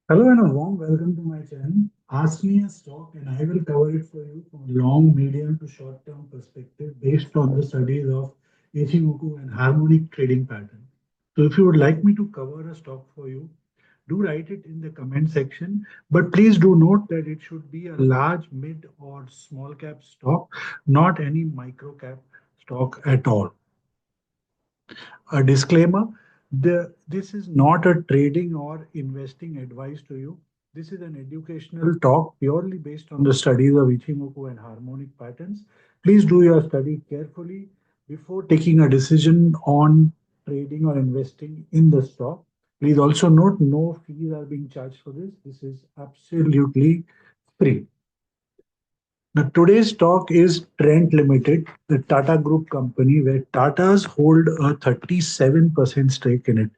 Hello and a warm welcome to my channel. Ask me a stock and I will cover it for you from a long, medium to short-term perspective based on the studies of Ichimoku and Harmonic Trading Patterns. So if you would like me to cover a stock for you, do write it in the comment section. But please do note that it should be a large, mid or small cap stock, not any micro cap stock at all. A disclaimer, this is not a trading or investing advice to you. This is an educational talk purely based on the studies of Ichimoku and harmonic patterns. Please do your study carefully before taking a decision on trading or investing in the stock. Please also note no fees are being charged for this. This is absolutely free. Now, today's stock is Trent Limited, the Tata Group company, where Tatas hold a 37% stake in it.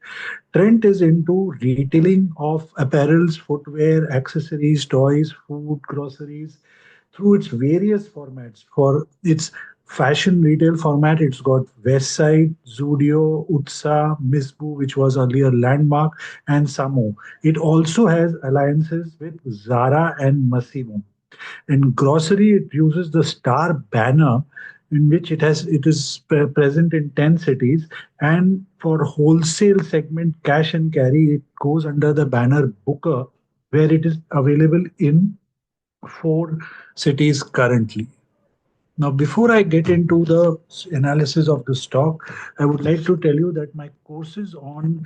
Trent is into retailing of apparels, footwear, accessories, toys, food, groceries through its various formats. For its fashion retail format, it's got Westside, Zudio, Utsa, Misbu, which was earlier Landmark, and Samo. It also has alliances with Zara and Massimo. In grocery, it uses the star banner in which it is present in 10 cities. And for wholesale segment cash and carry, it goes under the banner Booker, where it is available in 4 cities currently. Now, before I get into the analysis of the stock, I would like to tell you that my courses on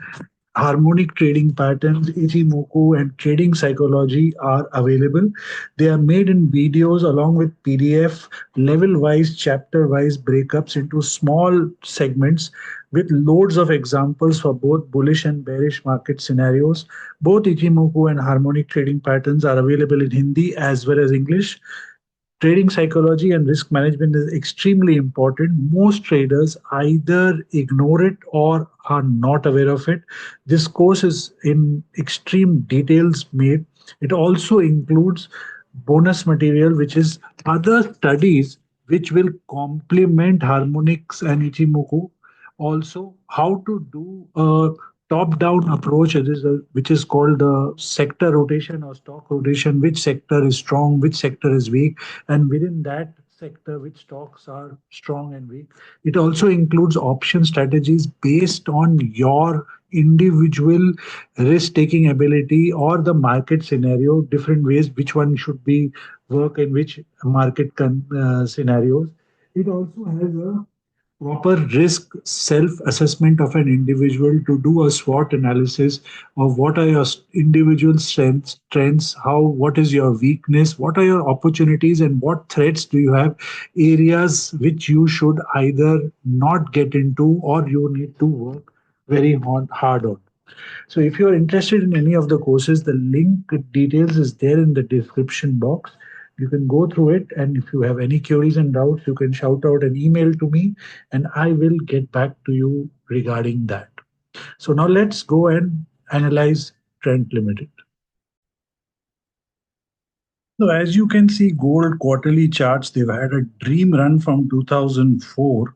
harmonic trading patterns, Ichimoku, and trading psychology are available. They are made in videos along with PDF, level wise, chapter wise breakups into small segments with loads of examples for both bullish and bearish market scenarios. Both Ichimoku and harmonic trading patterns are available in Hindi as well as English. Trading psychology and risk management is extremely important. Most traders either ignore it or are not aware of it. This course is in extreme details made. It also includes bonus material, which is other studies which will complement harmonics and Ichimoku. Also, how to do a top-down approach, which is called the sector rotation or stock rotation. Which sector is strong, which sector is weak, and within that sector which stocks are strong and weak. It also includes option strategies based on your individual risk taking ability or the market scenario, different ways which one should be work in which market scenarios. It also has a proper risk self-assessment of an individual to do a SWOT analysis of what are your individual strengths, what is your weakness, what are your opportunities, and what threats do you have, areas which you should either not get into or you need to work very hard on. So if you are interested in any of the courses, the link details is there in the description box. You can go through it, and if you have any queries and doubts, you can shout out an email to me, and I will get back to you regarding that. So now let's go and analyze Trend Limited. So as you can see, gold quarterly charts, they've had a dream run from 2004,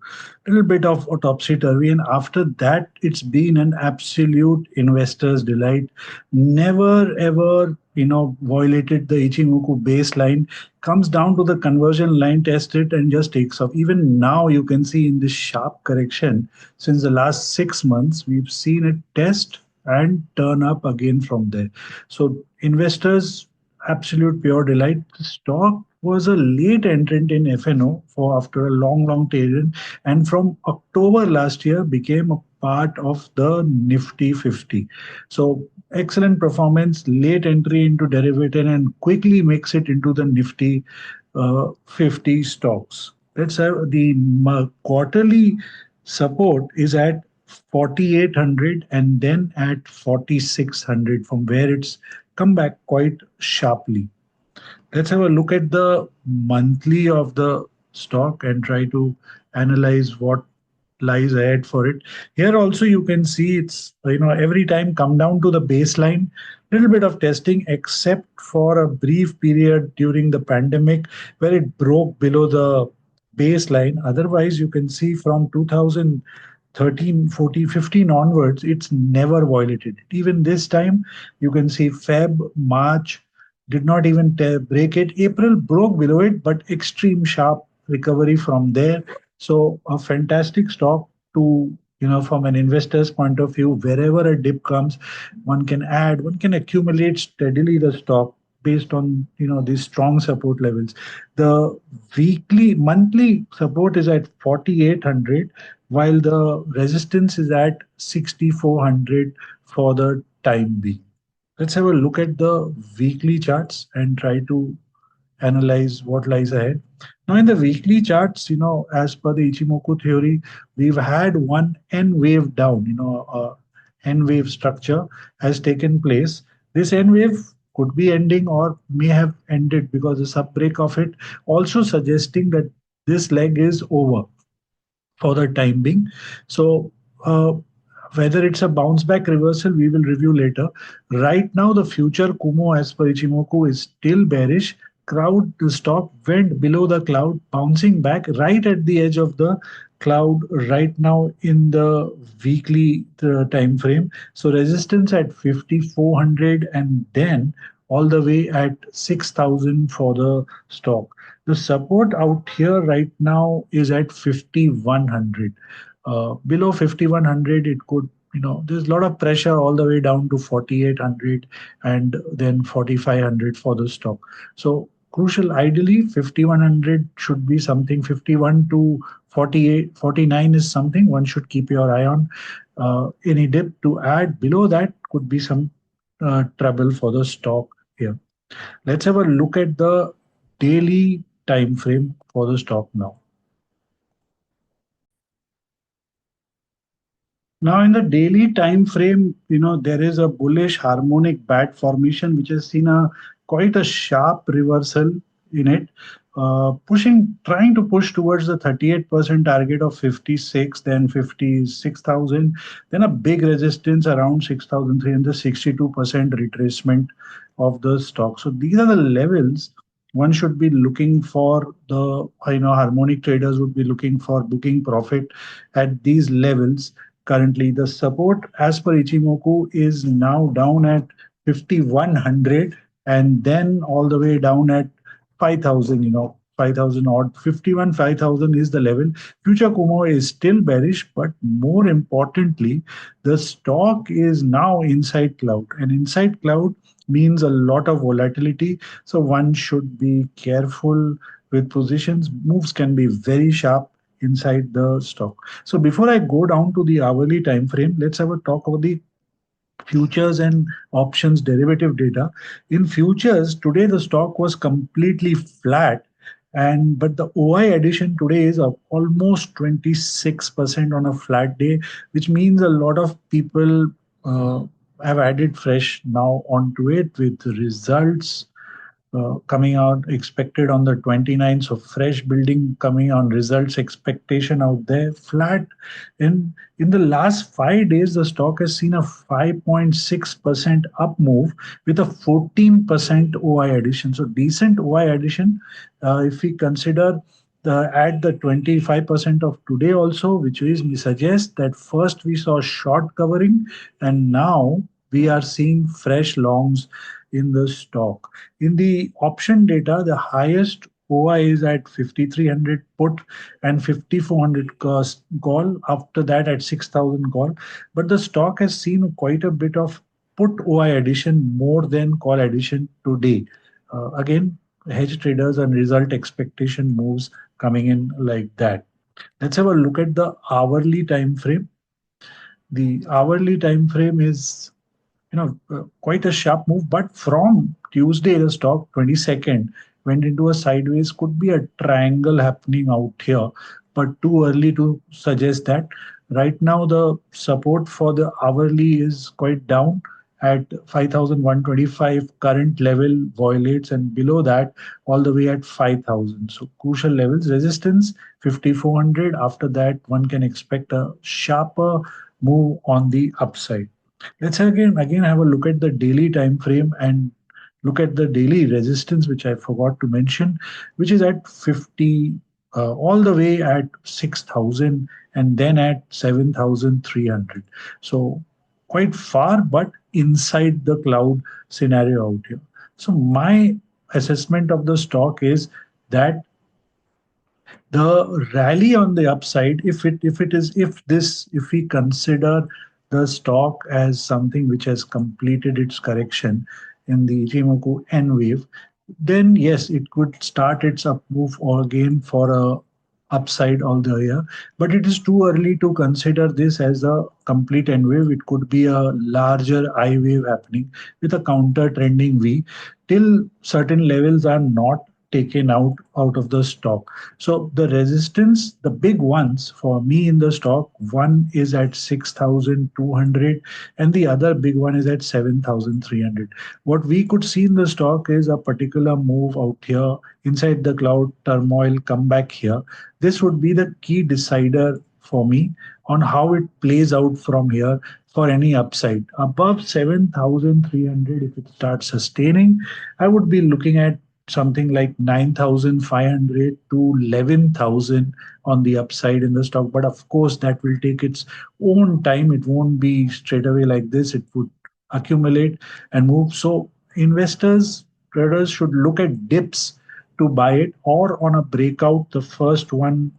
a little bit of a topsy-turvy, and after that, it's been an absolute investor's delight. Never ever, violated the Ichimoku baseline, comes down to the conversion line, test it, and just takes off. Even now, you can see in this sharp correction, since the last 6 months, we've seen it test and turn up again from there. So investors, absolute pure delight. The stock was a late entrant in FNO for after a long, long period, and from October last year became a part of the Nifty 50. So excellent performance, late entry into derivative, and quickly makes it into the Nifty 50 stocks. Let's have the quarterly support is at 4800 and then at 4600, from where it's come back quite sharply. Let's have a look at the monthly of the stock and try to analyze what lies ahead for it. Here also you can see it's, every time come down to the baseline, little bit of testing, except for a brief period during the pandemic where it broke below the baseline. Otherwise, you can see from 2000 13, 14, 15 onwards, it's never violated it. Even this time, you can see Feb, March did not even break it. April broke below it, but extreme sharp recovery from there. So a fantastic stock to, from an investor's point of view, wherever a dip comes, one can accumulate steadily the stock based on these strong support levels. The monthly support is at 4800, while the resistance is at 6400 for the time being. Let's have a look at the weekly charts and try to analyze what lies ahead. Now, in the weekly charts, as per the Ichimoku theory, we've had one N wave down, N wave structure has taken place. This N wave could be ending or may have ended because the sub break of it, also suggesting that this leg is over for the time being. So, whether it's a bounce back reversal, we will review later. Right now, the future Kumo, as per Ichimoku, is still bearish. The stock went below the cloud, bouncing back right at the edge of the cloud right now in the weekly time frame. So resistance at 5400 and then all the way at 6000 for the stock. The support out here right now is at 5100. Below 5100, it could, there's a lot of pressure all the way down to 4800 and then 4500 for the stock. So crucial, ideally 5100 should be something. 51 to 48, 49 is something one should keep your eye on. Any dip to add below that could be some trouble for the stock here. Let's have a look at the daily time frame for the stock now. Now, in the daily time frame, there is a bullish harmonic bat formation which has seen a quite a sharp reversal in it, trying to push towards the 38% target of 56, then 56,000, then a big resistance around 6,300, 62% retracement of the stock. So these are the levels one should be looking for. The harmonic traders would be looking for booking profit at these levels. Currently, the support as per Ichimoku is now down at 5100 and then all the way down at 5000, 5000 odd. 51, 5000 is the level. Future Kumo is still bearish, but more importantly, the stock is now inside cloud, and inside cloud means a lot of volatility. So one should be careful with positions. Moves can be very sharp inside the stock. So before I go down to the hourly time frame, let's have a talk about the futures and options derivative data. In futures, today the stock was completely flat, and but the OI addition today is of almost 26% on a flat day, which means a lot of people have added fresh now onto it with results coming out expected on the 29th. So fresh building coming on results expectation out there. Flat in the last 5 days, the stock has seen a 5.6% up move with a 14% OI addition. So decent OI addition. If we consider at the 25% of today also, which is we suggest that first we saw short covering and now we are seeing fresh longs in the stock. In the option data, the highest OI is at 5300 put and 5400 call. After that, at 6000 call. But the stock has seen quite a bit of put OI addition more than call addition today. Again, hedge traders and result expectation moves coming in like that. Let's have a look at the hourly time frame. The hourly time frame is quite a sharp move. But from Tuesday, the stock 22nd went into a sideways. Could be a triangle happening out here, but too early to suggest that. Right now, the support for the hourly is quite down at 5125. Current level violates, and below that, all the way at 5000. So crucial levels. Resistance 5400. After that, one can expect a sharper move on the upside. Let's again have a look at the daily time frame and look at the daily resistance, which I forgot to mention, which is at 50. all the way at 6,000 and then at 7,300. So quite far, but inside the cloud scenario out here. So my assessment of the stock is that the rally on the upside, if we consider the stock as something which has completed its correction in the Ichimoku N wave, then yes, it could start its up move again for a upside all the year. But it is too early to consider this as a complete N wave. It could be a larger I wave happening with a counter trending V till certain levels are not taken out of the stock. So the resistance, the big ones for me in the stock, one is at 6,200 and the other big one is at 7,300. What we could see in the stock is a particular move out here inside the cloud turmoil, come back here. This would be the key decider for me on how it plays out from here for any upside. Above 7,300, if it starts sustaining, I would be looking at something like 9,500 to 11,000 on the upside in the stock. But of course, that will take its own time. It won't be straight away like this. It would accumulate and move. So investors, traders should look at dips to buy it or on a breakout. The first one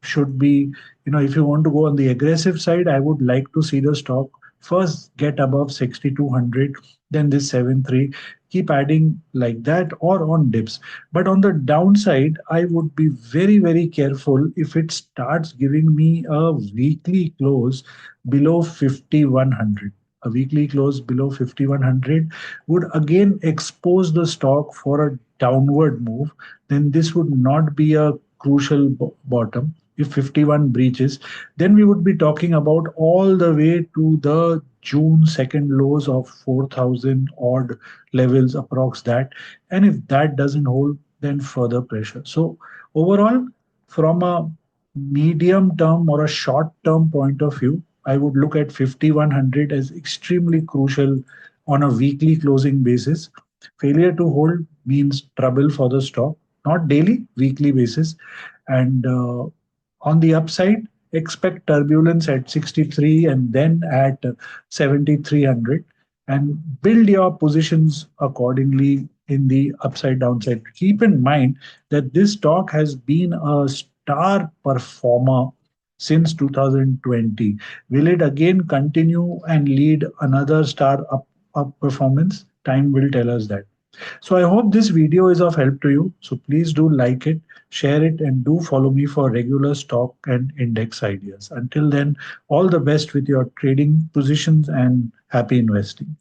should be, if you want to go on the aggressive side, I would like to see the stock first get above 6,200, then this 7.3, keep adding like that or on dips. But on the downside, I would be very, very careful if it starts giving me a weekly close below 5,100. A weekly close below 5,100 would again expose the stock for a downward move. Then this would not be a crucial bottom. If 51 breaches, then we would be talking about all the way to the June second lows of 4,000 odd levels, approx that. And if that doesn't hold, then further pressure. So overall, from a medium term or a short term point of view, I would look at 5,100 as extremely crucial on a weekly closing basis. Failure to hold means trouble for the stock, not daily, weekly basis. And on the upside, expect turbulence at 63 and then at 7,300 and build your positions accordingly in the upside downside. Keep in mind that this stock has been a star performer since 2020. Will it again continue and lead another star up performance? Time will tell us that. So I hope this video is of help to you. So please do like it, share it, and do follow me for regular stock and index ideas. Until then, all the best with your trading positions and happy investing.